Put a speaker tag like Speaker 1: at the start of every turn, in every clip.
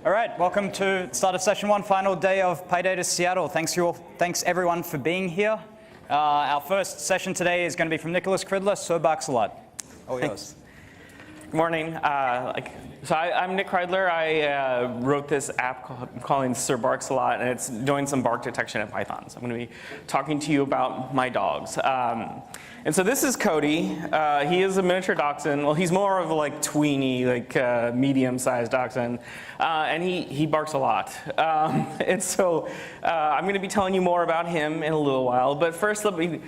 Speaker 1: All right, welcome to the start of session one, final day of PyData Seattle. Thanks everyone for being here. Our first session today is going to be from Nicholas Kridler, Sirbarksalot. All yours.
Speaker 2: Good morning. I'm Nick Kreidler. I wrote this app calling Sirbarksalot, and it's doing some bark detection in Python. So I'm going to be talking to you about my dogs. And so this is Cody. He is a miniature dachshund. Well, he's more of a tweeny, medium-sized dachshund, and he barks a lot. And so I'm going to be telling you more about him in a little while. But first, let me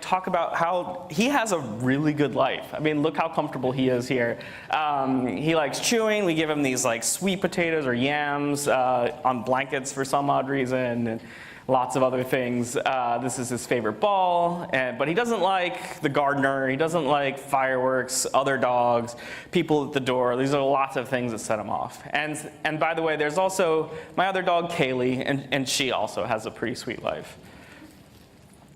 Speaker 2: talk about how he has a really good life. I mean, look how comfortable he is here. He likes chewing. We give him these sweet potatoes or yams on blankets for some odd reason, and lots of other things. This is his favorite ball, but he doesn't like the gardener. He doesn't like fireworks, other dogs, people at the door. These are lots of things that set him off. And by the way, there's also my other dog, Kaylee, and she also has a pretty sweet life.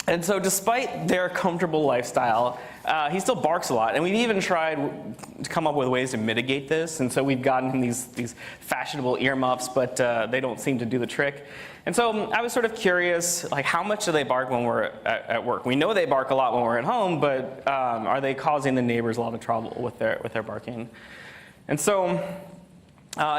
Speaker 2: And so despite their comfortable lifestyle, he still barks a lot. And we've even tried to come up with ways to mitigate this. And so we've gotten him these fashionable earmuffs, but they don't seem to do the trick. And so I was sort of curious, how much do they bark when we're at work? We know they bark a lot when we're at home, but are they causing the neighbors a lot of trouble with their barking? And so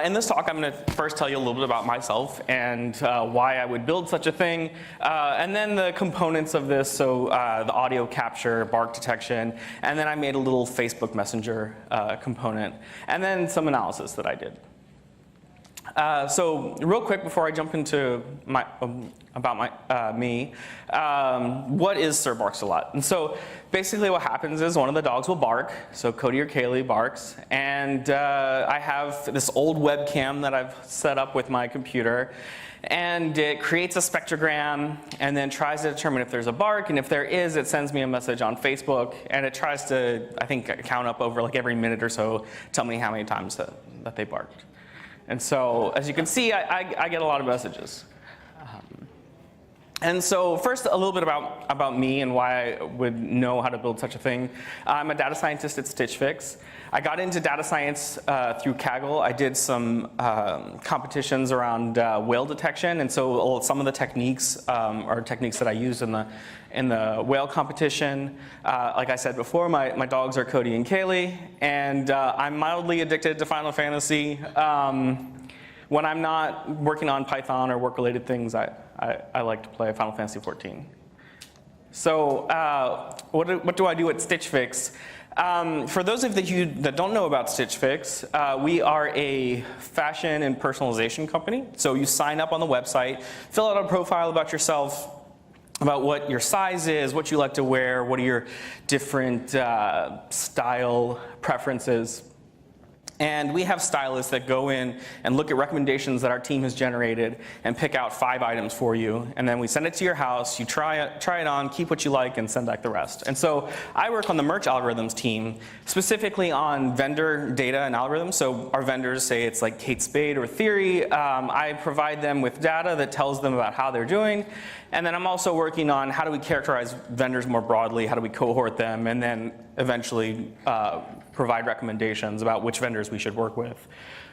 Speaker 2: in this talk, I'm going to first tell you a little bit about myself and why I would build such a thing, and then the components of this, so the audio capture, bark detection, and then I made a little Facebook Messenger component, and then some analysis that I did. So real quick before I jump into me, what is Sirbarksalot? And so basically what happens is one of the dogs will bark, so Cody or Kaylee barks, and I have this old webcam that I've set up with my computer, and it creates a spectrogram and then tries to determine if there's a bark, and if there is, it sends me a message on Facebook, and it tries to, I think, count up over every minute or so, tell me how many times that they barked. And so, as you can see, I get a lot of messages. And so first, a little bit about me and why I would know how to build such a thing. I'm a data scientist at Stitch Fix. I got into data science through Kaggle. I did some competitions around whale detection, and so some of the techniques are techniques that I used in the whale competition. Like I said before, my dogs are Cody and Kaylee, and I'm mildly addicted to Final Fantasy. When I'm not working on Python or work-related things, I like to play Final Fantasy 14. So what do I do at Stitch Fix? For those of you that don't know about Stitch Fix, we are a fashion and personalization company. So you sign up on the website, fill out a profile about yourself, about what your size is, what you like to wear, what are your different style preferences. And we have stylists that go in and look at recommendations that our team has generated and pick out 5 items for you. And then we send it to your house, you try it on, keep what you like, and send back the rest. And so I work on the merch algorithms team, specifically on vendor data and algorithms. So our vendors, say it's like Kate Spade or Theory, I provide them with data that tells them about how they're doing. And then I'm also working on how do we characterize vendors more broadly, how do we cohort them, and then eventually provide recommendations about which vendors we should work with.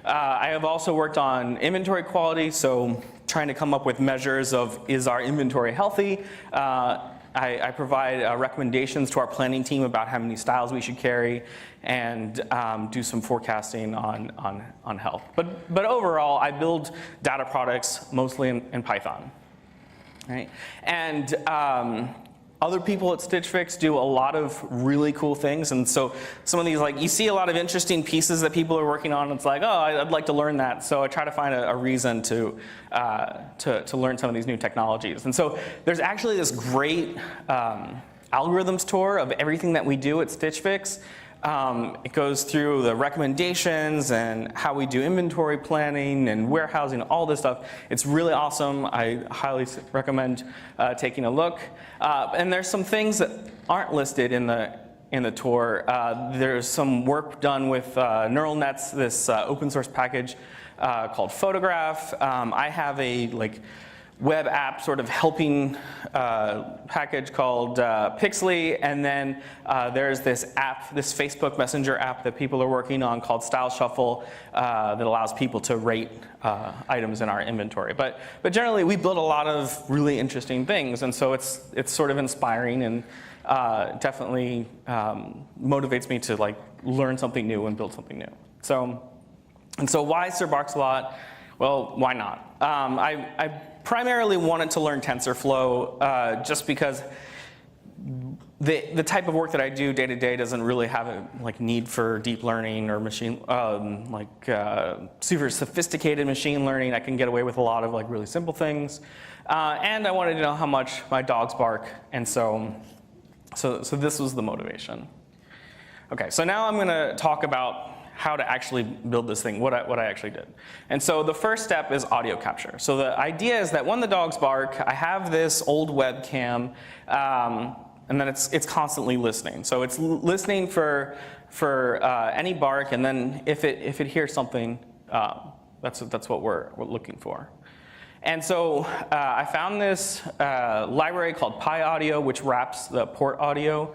Speaker 2: I have also worked on inventory quality, so trying to come up with measures of, is our inventory healthy? I provide recommendations to our planning team about how many styles we should carry, and do some forecasting on health. But overall, I build data products mostly in Python. Right? And other people at Stitch Fix do a lot of really cool things, and so some of these, you see a lot of interesting pieces that people are working on. It's like, oh, I'd like to learn that. So I try to find a reason to learn some of these new technologies. And so there's actually this great algorithms tour of everything that we do at Stitch Fix. It goes through the recommendations and how we do inventory planning and warehousing, all this stuff. It's really awesome. I highly recommend taking a look. And there's some things that aren't listed in the tour. There's some work done with neural nets, this open source package called Photograph. I have a web app sort of helping package called Pixely, and then there's this app, this Facebook Messenger app that people are working on called Style Shuffle that allows people to rate items in our inventory. But generally, we build a lot of really interesting things, and so it's sort of inspiring and definitely motivates me to like learn something new and build something new. So why Sirbarksalot? Well, why not? I primarily wanted to learn TensorFlow just because the type of work that I do day to day doesn't really have a need for deep learning or machine super sophisticated machine learning. I can get away with a lot of really simple things, and I wanted to know how much my dogs bark, and so this was the motivation. Okay, so now I'm going to talk about how to actually build this thing, what I actually did. And so the first step is audio capture. So the idea is that when the dogs bark, I have this old webcam, and then it's constantly listening. So it's listening for any bark, and then if it hears something, that's what we're looking for. And so I found this library called PyAudio, which wraps the port audio.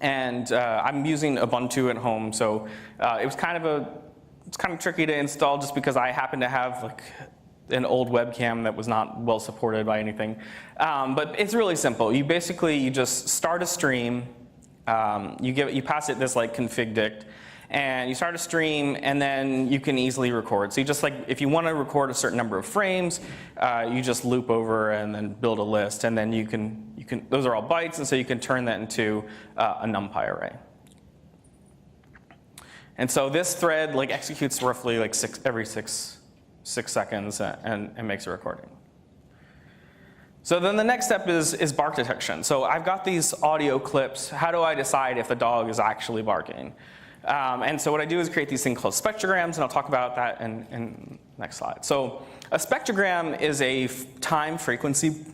Speaker 2: And I'm using Ubuntu at home, so it's kind of tricky to install just because I happen to have an old webcam that was not well supported by anything. But it's really simple. You just start a stream. You pass it this config dict, and you start a stream, and then you can easily record. So you just if you want to record a certain number of frames, you just loop over and then build a list, and then you can those are all bytes, and so you can turn that into a NumPy array. And so this thread executes roughly every six seconds and makes a recording. So then the next step is bark detection. So I've got these audio clips. How do I decide if the dog is actually barking? And so what I do is create these things called spectrograms, and I'll talk about that in next slide. So a spectrogram is a time frequency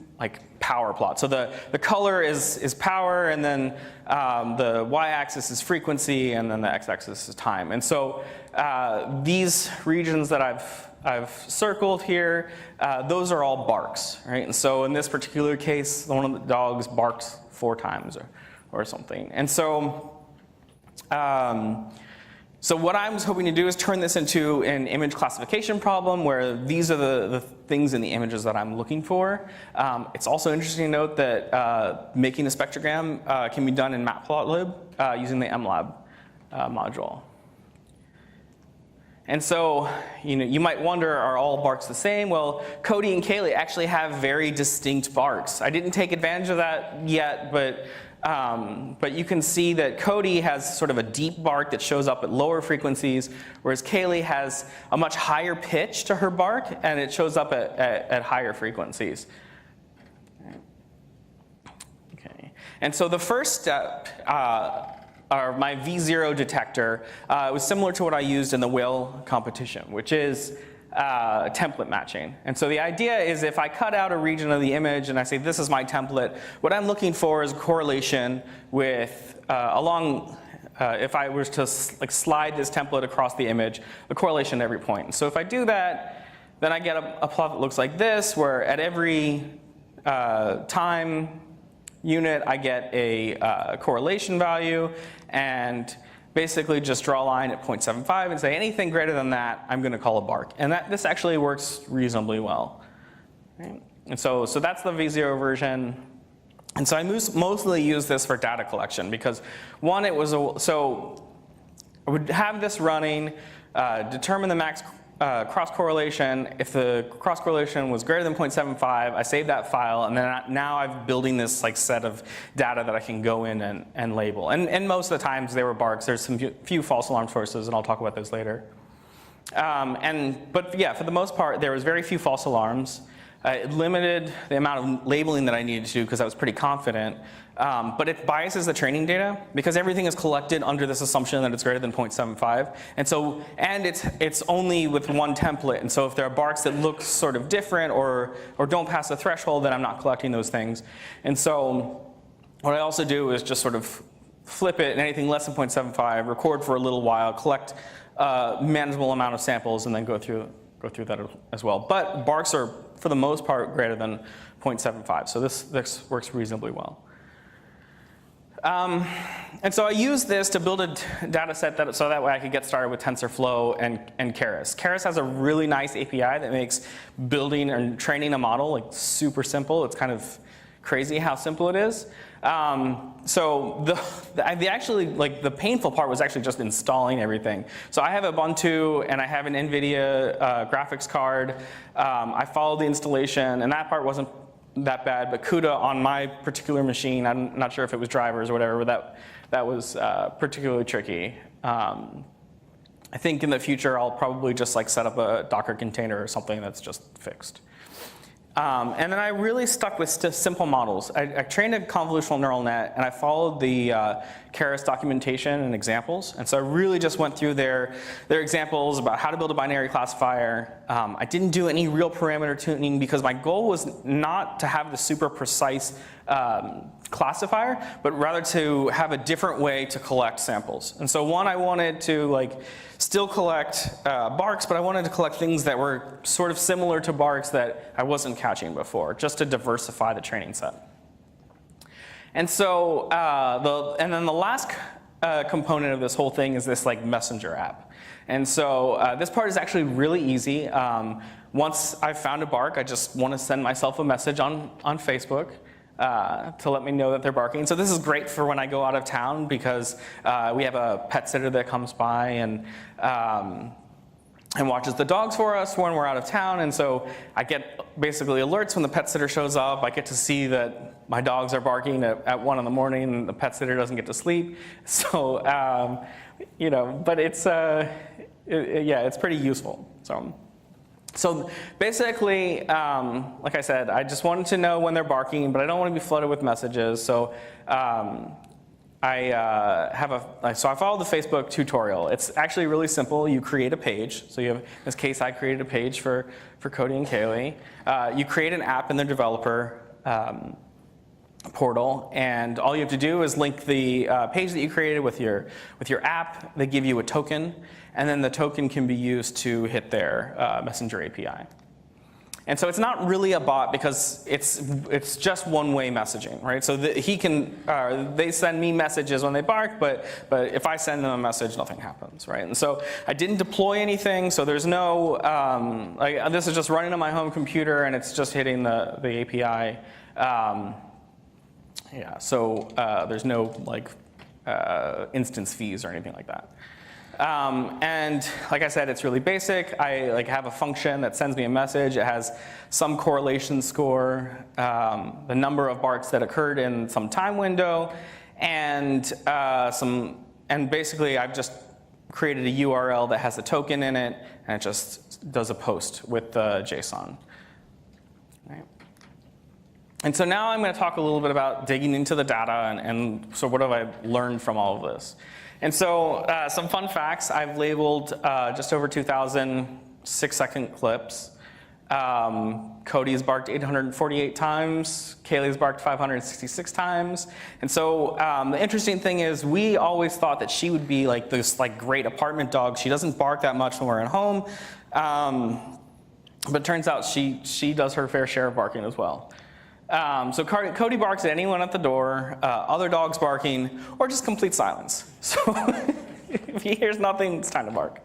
Speaker 2: power plot. So the color is power, and then the y-axis is frequency, and then the x-axis is time. And so these regions that I've circled here, those are all barks, right? And so in this particular case, one of the dogs barks 4 times or something. And so so what I was hoping to do is turn this into an image classification problem where these are the things in the images that I'm looking for. It's also interesting to note that making a spectrogram can be done in Matplotlib using the mlab module. And so you might wonder, are all barks the same? Well, Cody and Kaylee actually have very distinct barks. I didn't take advantage of that yet, but you can see that Cody has sort of a deep bark that shows up at lower frequencies, whereas Kaylee has a much higher pitch to her bark, and it shows up at higher frequencies. Okay. And so the first step, my V0 detector, was similar to what I used in the whale competition, which is template matching. And so the idea is if I cut out a region of the image and I say this is my template, what I'm looking for is a correlation with if I was to slide this template across the image, the correlation at every point. And so if I do that, then I get a plot that looks like this, where at every time unit I get a correlation value, and basically just draw a line at 0.75 and say anything greater than that, I'm going to call a bark. And this actually works reasonably well. Right? And so that's the V0 version. And so I mostly use this for data collection because one, so I would have this running, determine the max cross correlation. If the cross correlation was greater than 0.75, I save that file, and then now I'm building this set of data that I can go in and label. And most of the times they were barks. There's some few false alarm sources, and I'll talk about those later. But yeah, for the most part, there was very few false alarms. It limited the amount of labeling that I needed to do because I was pretty confident. But it biases the training data because everything is collected under this assumption that it's greater than 0.75. And it's only with one template. And so if there are barks that look sort of different or don't pass the threshold, then I'm not collecting those things. And so what I also do is just sort of flip it, and anything less than 0.75, record for a little while, collect a manageable amount of samples, and then go through that as well. But barks are for the most part, greater than 0.75. So this works reasonably well. And so I used this to build a data set so that way I could get started with TensorFlow and Keras. Keras has a really nice API that makes building and training a model like super simple. It's kind of crazy how simple it is. So the painful part was actually just installing everything. So I have Ubuntu and I have an NVIDIA graphics card. I followed the installation, and that part wasn't that bad, but CUDA on my particular machine, I'm not sure if it was drivers or whatever, but that was particularly tricky. I think in the future I'll probably just like set up a Docker container or something that's just fixed. And then I really stuck with simple models. I trained a convolutional neural net, and I followed the Keras documentation and examples. And so I really just went through their examples about how to build a binary classifier. I didn't do any real parameter tuning because my goal was not to have the super precise classifier, but rather to have a different way to collect samples. And so I wanted to still collect barks, but I wanted to collect things that were sort of similar to barks that I wasn't catching before, just to diversify the training set. And so then the last component of this whole thing is this messenger app. And so this part is actually really easy. Once I've found a bark, I just want to send myself a message on Facebook to let me know that they're barking. So this is great for when I go out of town because we have a pet sitter that comes by and watches the dogs for us when we're out of town. And so I get basically alerts when the pet sitter shows up. I get to see that my dogs are barking at 1 in the morning and the pet sitter doesn't get to sleep. So, but it's, it's pretty useful. So basically, like I said, I just wanted to know when they're barking, but I don't want to be flooded with messages. So I followed the Facebook tutorial. It's actually really simple. You create a page. So in this case, I created a page for Cody and Kaylee. You create an app in the developer portal, and all you have to do is link the page that you created with your app. They give you a token, and then the token can be used to hit their Messenger API. And so it's not really a bot because it's just one-way messaging, right? So they send me messages when they bark, but if I send them a message, nothing happens, right? And so I didn't deploy anything, so there's no this is just running on my home computer, and it's just hitting the API. There's no instance fees or anything like that. And like I said, it's really basic. I have a function that sends me a message. It has some correlation score, the number of barks that occurred in some time window, and basically I've just created a URL that has a token in it, and it just does a post with the JSON. Right. And so now I'm going to talk a little bit about digging into the data and so what have I learned from all of this. And so some fun facts. I've labeled just over 2,000 6-second clips. Cody's barked 848 times. Kaylee's barked 566 times. And so the interesting thing is we always thought that she would be this great apartment dog. She doesn't bark that much when we're at home. But it turns out she does her fair share of barking as well. So Cody barks at anyone at the door, other dogs barking, or just complete silence. So if he hears nothing, it's time to bark.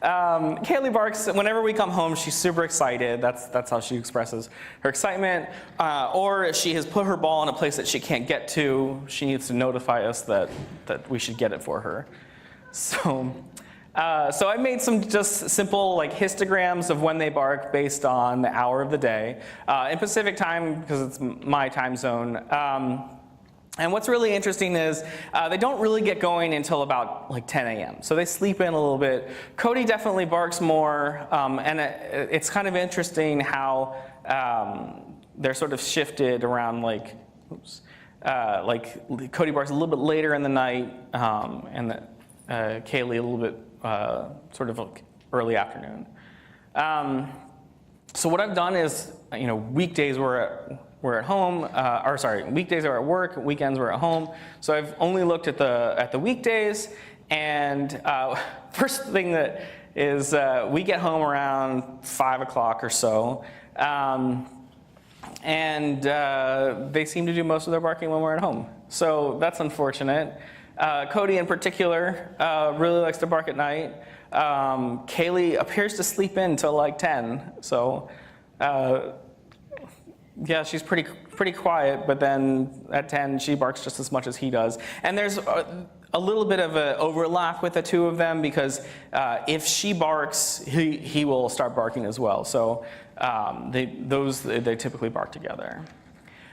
Speaker 2: Kaylee barks whenever we come home. She's super excited. That's how she expresses her excitement. Or if she has put her ball in a place that she can't get to, she needs to notify us that we should get it for her. So I made some just simple histograms of when they bark based on the hour of the day. In Pacific time, because it's my time zone. And what's really interesting is they don't really get going until about 10 a.m. So they sleep in a little bit. Cody definitely barks more, and it's kind of interesting how they're sort of shifted around Cody barks a little bit later in the night, and Kaylee a little bit sort of early afternoon. So what I've done is, weekdays we're at home, weekdays are at work, weekends we're at home. So I've only looked at the weekdays, and first thing that is we get home around 5 o'clock or so, and they seem to do most of their barking when we're at home. So that's unfortunate. Cody in particular really likes to bark at night. Kaylee appears to sleep in till like 10, so yeah, she's pretty quiet, but then at 10 she barks just as much as he does. And there's a little bit of an overlap with the two of them, because if she barks, he will start barking as well. So they typically bark together.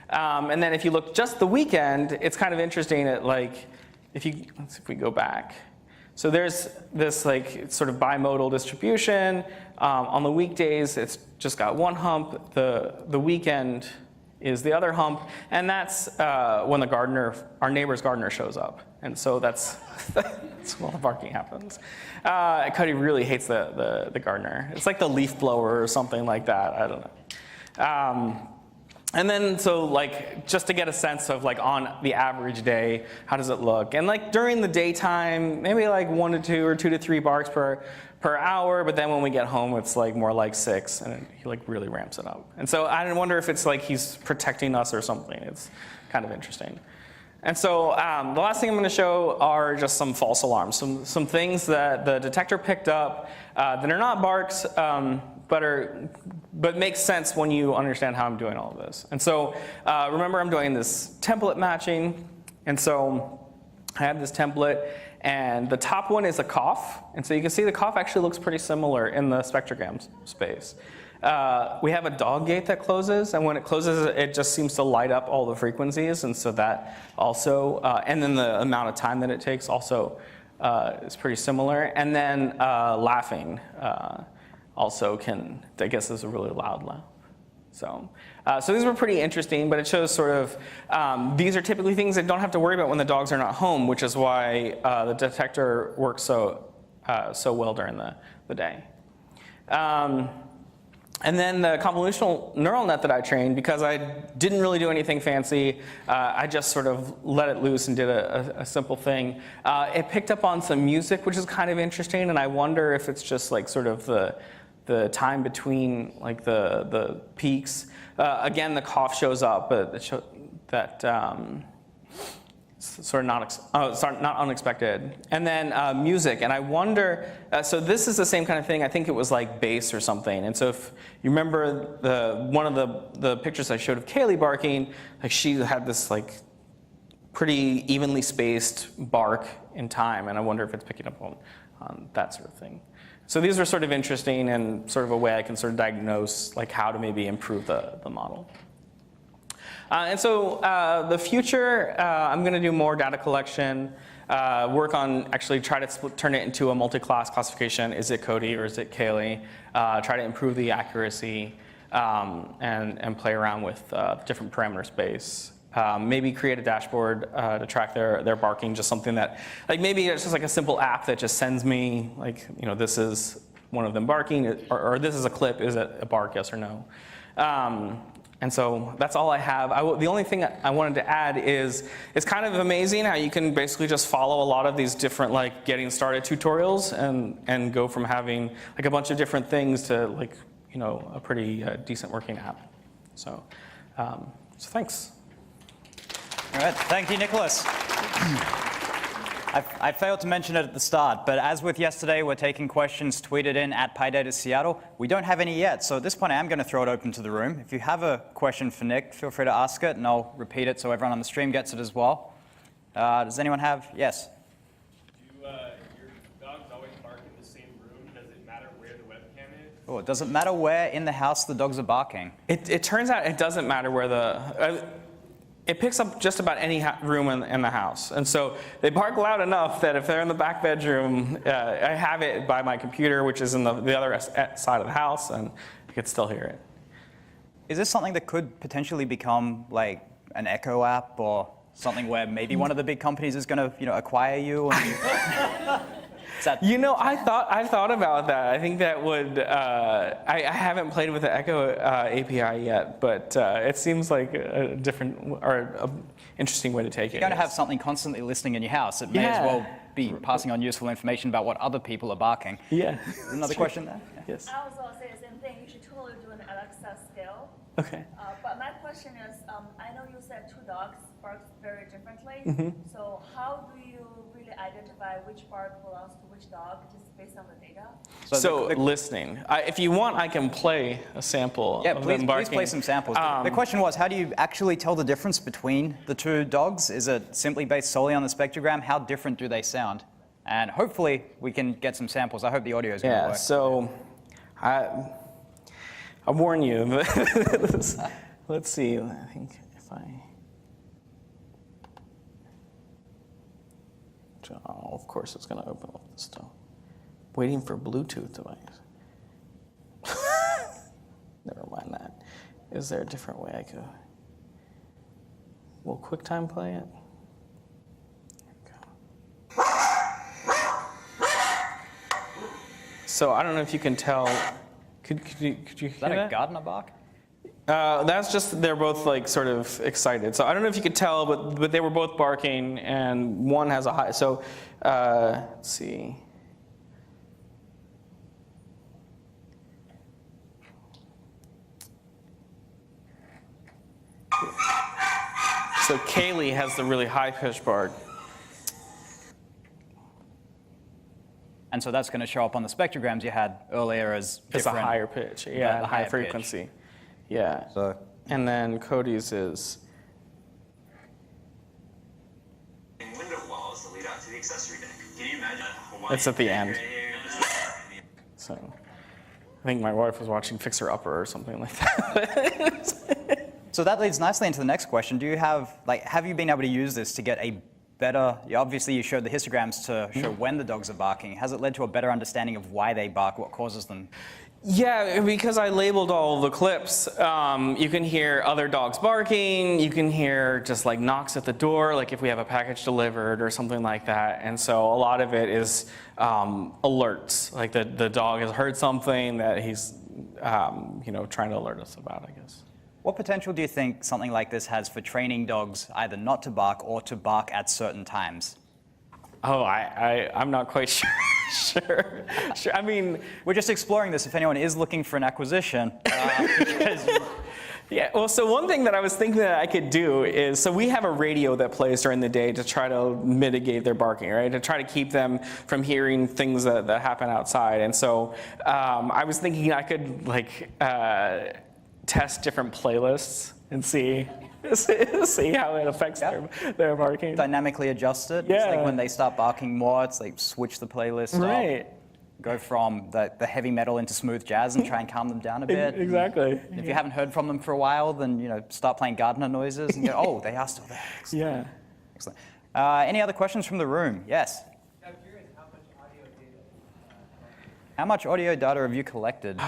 Speaker 2: And then if you look just the weekend, it's kind of interesting at like, let's see if we go back. So there's this like sort of bimodal distribution. On the weekdays, it's just got one hump. The weekend is the other hump, and that's when our neighbor's gardener shows up. And so that's when the barking happens. Cody really hates the gardener. It's like the leaf blower or something like that. I don't know. And then, so like, just to get a sense of like on the average day, how does it look? And like during the daytime, maybe like 1 to 2 or 2 to 3 barks per hour, but then when we get home, it's like more like 6, and he like really ramps it up. And so I wonder if it's like he's protecting us or something. It's kind of interesting. And so the last thing I'm going to show are just some false alarms, some things that the detector picked up that are not barks, but makes sense when you understand how I'm doing all of this. And so remember, I'm doing this template matching, and so I have this template, and the top one is a cough, and so you can see the cough actually looks pretty similar in the spectrogram space. We have a dog gate that closes, and when it closes, it just seems to light up all the frequencies, and so that also, and then the amount of time that it takes also is pretty similar. And then laughing also I guess is a really loud laugh. So these were pretty interesting, but it shows sort of, these are typically things that don't have to worry about when the dogs are not home, which is why the detector works so well during the day. And then the convolutional neural net that I trained, because I didn't really do anything fancy, I just sort of let it loose and did a simple thing. It picked up on some music, which is kind of interesting, and I wonder if it's just like sort of the time between like the peaks. Again, the cough shows up, but it that sort of not unexpected. And then music, and I wonder, so this is the same kind of thing. I think it was like bass or something. And so if you remember one of the pictures I showed of Kaylee barking, like she had this like pretty evenly spaced bark in time, and I wonder if it's picking up on that sort of thing. So these are sort of interesting and sort of a way I can sort of diagnose like how to maybe improve the model. And so the future, I'm going to do more data collection, work on actually try to turn it into a multi-class classification. Is it Cody or is it Kaylee? Try to improve the accuracy and play around with different parameter space. Maybe create a dashboard to track their barking, just something that, like maybe it's just like a simple app that just sends me like, this is one of them barking, or this is a clip, is it a bark, yes or no? And so that's all I have. The only thing I wanted to add is it's kind of amazing how you can basically just follow a lot of these different like getting started tutorials and go from having like a bunch of different things to like, a pretty decent working app. So thanks.
Speaker 1: All right, thank you, Nicholas. I failed to mention it at the start, but as with yesterday, we're taking questions tweeted in at PyData Seattle. We don't have any yet, so at this point I am going to throw it open to the room. If you have a question for Nick, feel free to ask it, and I'll repeat it so everyone on the stream gets it as well. Does anyone have? Yes?
Speaker 3: Do your dogs always bark in the same room? Does it matter where the webcam is?
Speaker 1: Oh, does it matter where in the house the dogs are barking?
Speaker 2: It turns out it doesn't matter where it picks up just about any room in the house. And so they bark loud enough that if they're in the back bedroom, I have it by my computer, which is in the other side of the house, and you could still hear it.
Speaker 1: Is this something that could potentially become like an Echo app or something where maybe one of the big companies is going to acquire you? And
Speaker 2: You know, I thought about that. I think that would. I haven't played with the Echo API yet, but it seems like a different or a interesting way to take it.
Speaker 1: You're going to have something constantly listening in your house. It may as well be passing on useful information about what other people are barking.
Speaker 2: Yeah.
Speaker 1: Another question there?
Speaker 2: Yes.
Speaker 4: I was going to say the same thing. You should totally do an Alexa scale.
Speaker 2: Okay.
Speaker 4: But my question is, I know you said two dogs bark very differently. So how do you really identify which bark belongs to which dog, just based on the data?
Speaker 2: So listening. If you want, I can play a sample of them barking.
Speaker 1: Please play some samples. The question was, how do you actually tell the difference between the two dogs? Is it simply based solely on the spectrogram? How different do they sound? And hopefully we can get some samples. I hope the audio is going to work.
Speaker 2: Yeah, so I warn you. Let's see. I think if I. Oh, of course it's going to open up this stuff. Waiting for Bluetooth device. Never mind that. Is there a different way I could? Will QuickTime play it? There we go. So I don't know if you can tell. Could you hear
Speaker 1: Is that a gardener bark?
Speaker 2: That's just, they're both like sort of excited. So I don't know if you could tell, but they were both barking, and one has a high. So let's see. So Kaylee has the really high pitched bark.
Speaker 1: And so that's going to show up on the spectrograms you had earlier as
Speaker 2: It's a
Speaker 1: different.
Speaker 2: higher pitch, yeah,
Speaker 1: the
Speaker 2: high
Speaker 1: higher
Speaker 2: frequency. Yeah.
Speaker 1: So
Speaker 2: And then Cody's is.
Speaker 5: Window walls that lead out to the accessory deck. Can you imagine
Speaker 2: It's at the end. So I think my wife was watching Fixer Upper or something like that.
Speaker 1: So that leads nicely into the next question. Do you have you been able to use this to get a better, obviously you showed the histograms to show when the dogs are barking. Has it led to a better understanding of why they bark, what causes them?
Speaker 2: Yeah, because I labeled all the clips, you can hear other dogs barking, you can hear just like knocks at the door, like if we have a package delivered or something like that. And so a lot of it is alerts, like the dog has heard something that he's trying to alert us about, I guess.
Speaker 1: What potential do you think something like this has for training dogs either not to bark or to bark at certain times?
Speaker 2: Oh, I'm not quite sure. I mean,
Speaker 1: we're just exploring this if anyone is looking for an acquisition.
Speaker 2: Yeah, well, so one thing that I was thinking that I could do is, so we have a radio that plays during the day to try to mitigate their barking, right? To try to keep them from hearing things that happen outside. And so I was thinking I could test different playlists and see how it affects their barking.
Speaker 1: Dynamically adjust it.
Speaker 2: Yeah.
Speaker 1: It's like when they start barking more, it's like switch the playlist
Speaker 2: right.
Speaker 1: up. Go from the heavy metal into smooth jazz and try and calm them down a bit.
Speaker 2: Exactly.
Speaker 1: If you haven't heard from them for a while, then start playing gardener noises and go, oh, they are still there. Excellent.
Speaker 2: Yeah.
Speaker 1: Excellent. Any other questions from the room? Yes.
Speaker 3: I'm curious how much audio data.
Speaker 1: How much audio data have you collected?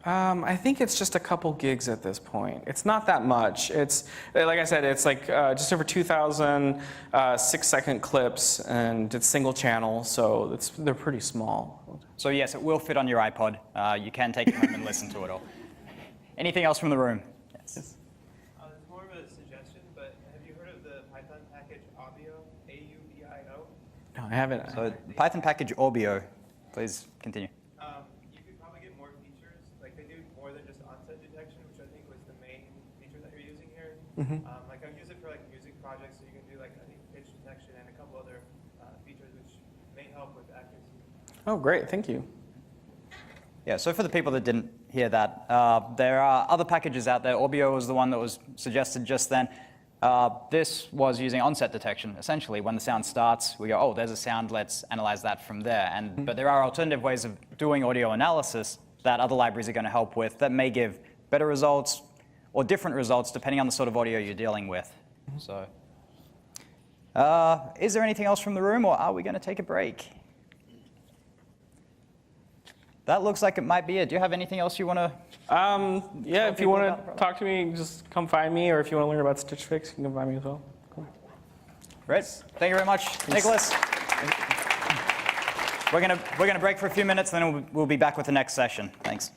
Speaker 2: I think it's just a couple gigs at this point. It's not that much. It's, like I said, it's like just over 2,000 6-second clips, and it's single channel, so they're pretty small.
Speaker 1: So yes, it will fit on your iPod. You can take it home and listen to it all. Anything else from the room? Yes.
Speaker 3: It's more of a suggestion, but have you heard of the Python package Aubio, A-U-B-I-O?
Speaker 2: No, I haven't.
Speaker 1: So Python package Aubio. Please continue.
Speaker 3: You could probably get more features. Like they do more than just onset detection, which I think was the main feature that you're using here. Like I've used it for like music projects, so you can do like I think pitch detection and a couple other features which may help with accuracy.
Speaker 2: Oh, great. Thank you.
Speaker 1: Yeah, so for the people that didn't hear that, there are other packages out there. Aubio was the one that was suggested just then. This was using onset detection. Essentially, when the sound starts, we go, oh, there's a sound, let's analyze that from there. But there are alternative ways of doing audio analysis that other libraries are going to help with that may give better results or different results depending on the sort of audio you're dealing with. So, is there anything else from the room, or are we going to take a break? That looks like it might be it. Do you have anything else you want to?
Speaker 2: Yeah, if you want to talk to me, just come find me, or if you want to learn about Stitch Fix, you can come find me as well. Cool.
Speaker 1: Great. Thank you very much, Nicholas. We're gonna break for a few minutes, and then we'll be back with the next session. Thanks.